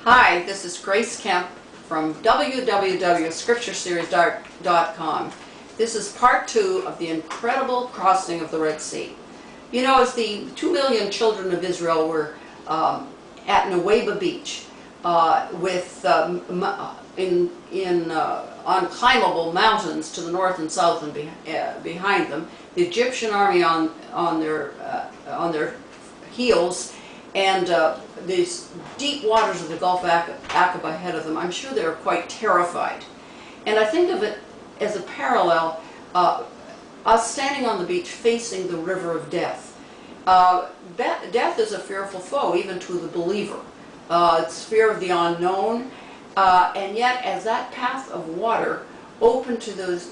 Hi, this is Grace Kemp from www.scriptureseries.com. This is part 2 of the incredible crossing of the Red Sea. You know, as the 2 million children of Israel were at Nuweiba Beach with unclimbable mountains to the north and south and behind them, the Egyptian army on their heels, and these deep waters of the Gulf of Aqaba ahead of them. I'm sure they were quite terrified. And I think of it as a parallel, us standing on the beach facing the river of death. Death is a fearful foe, even to the believer. It's fear of the unknown, and yet as that path of water opened to those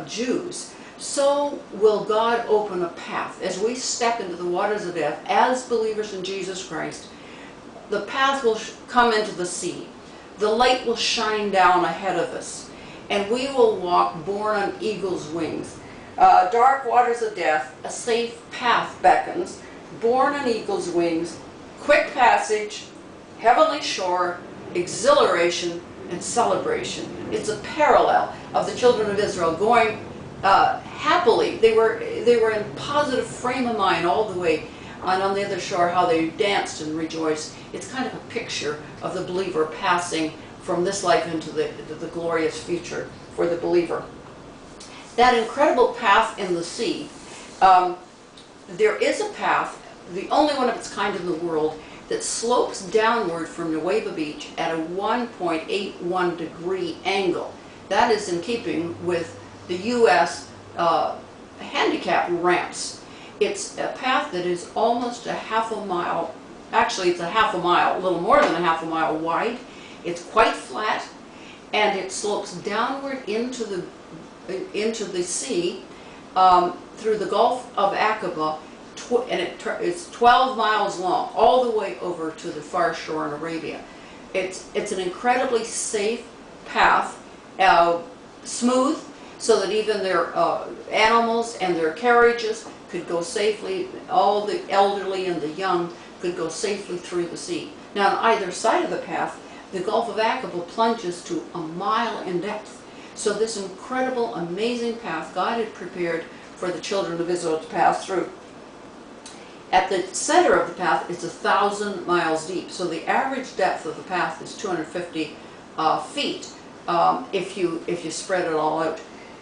Jews, so will God open a path. As we step into the waters of death, as believers in Jesus Christ, the path will come into the sea. The light will shine down ahead of us, and we will walk borne on eagle's wings. Dark waters of death, a safe path beckons, borne on eagle's wings, quick passage, heavenly shore, exhilaration, and celebration. It's a parallel of the children of Israel going happily. They were in positive frame of mind all the way, and on the other shore how they danced and rejoiced. It's kind of a picture of the believer passing from this life into the glorious future for the believer. That incredible path in the sea, there is a path, the only one of its kind in the world, that slopes downward from Nuweiba Beach at a 1.81 degree angle. That is in keeping with the U.S. handicap ramps. It's a path that is almost a half a mile, actually it's a half a mile, a little more than a half a mile wide. It's quite flat, and it slopes downward into the sea through the Gulf of Aqaba, and it's 12 miles long, all the way over to the far shore in Arabia. It's an incredibly safe path, smooth, so that even their animals and their carriages could go safely, all the elderly and the young could go safely through the sea. Now on either side of the path, the Gulf of Aqaba plunges to a mile in depth. So this incredible, amazing path God had prepared for the children of Israel to pass through. At the center of the path, it's 1,000 miles deep. So the average depth of the path is 250 feet if you spread it all out.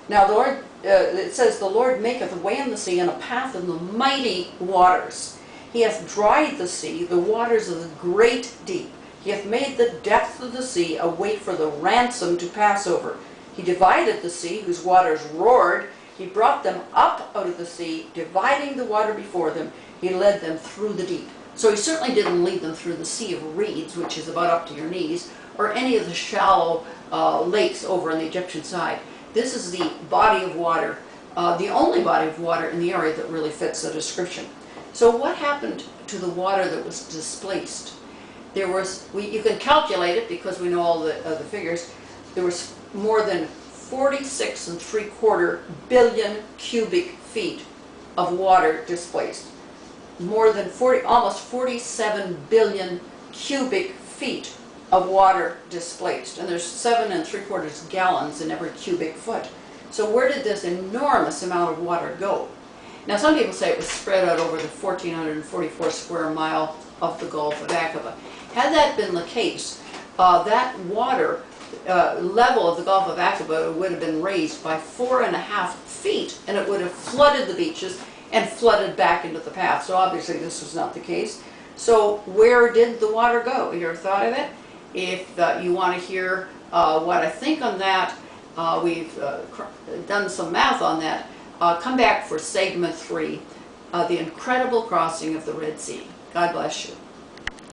Now the Lord, it says, the Lord maketh a way in the sea and a path in the mighty waters. He hath dried the sea, the waters of the great deep. He hath made the depth of the sea a way for the ransom to pass over. He divided the sea, whose waters roared. He brought them up out of the sea, dividing the water before them. He led them through the deep. So he certainly didn't lead them through the sea of reeds, which is about up to your knees, or any of the shallow lakes over on the Egyptian side. This is the body of water, the only body of water in the area that really fits the description. So what happened to the water that was displaced? There was, you can calculate it because we know all the figures. There was more than 46.75 billion cubic feet of water displaced. More than almost 47 billion cubic feet of water displaced. And there's 7.75 gallons in every cubic foot. So where did this enormous amount of water go? Now some people say it was spread out over the 1,444 square mile of the Gulf of Aqaba. Had that been the case, that water level of the Gulf of Aqaba would have been raised by 4.5 feet, and it would have flooded the beaches and flooded back into the path. So obviously this was not the case. So where did the water go? You ever thought of it? If you want to hear what I think on that, we've done some math on that. Come back for segment 3, the incredible crossing of the Red Sea. God bless you.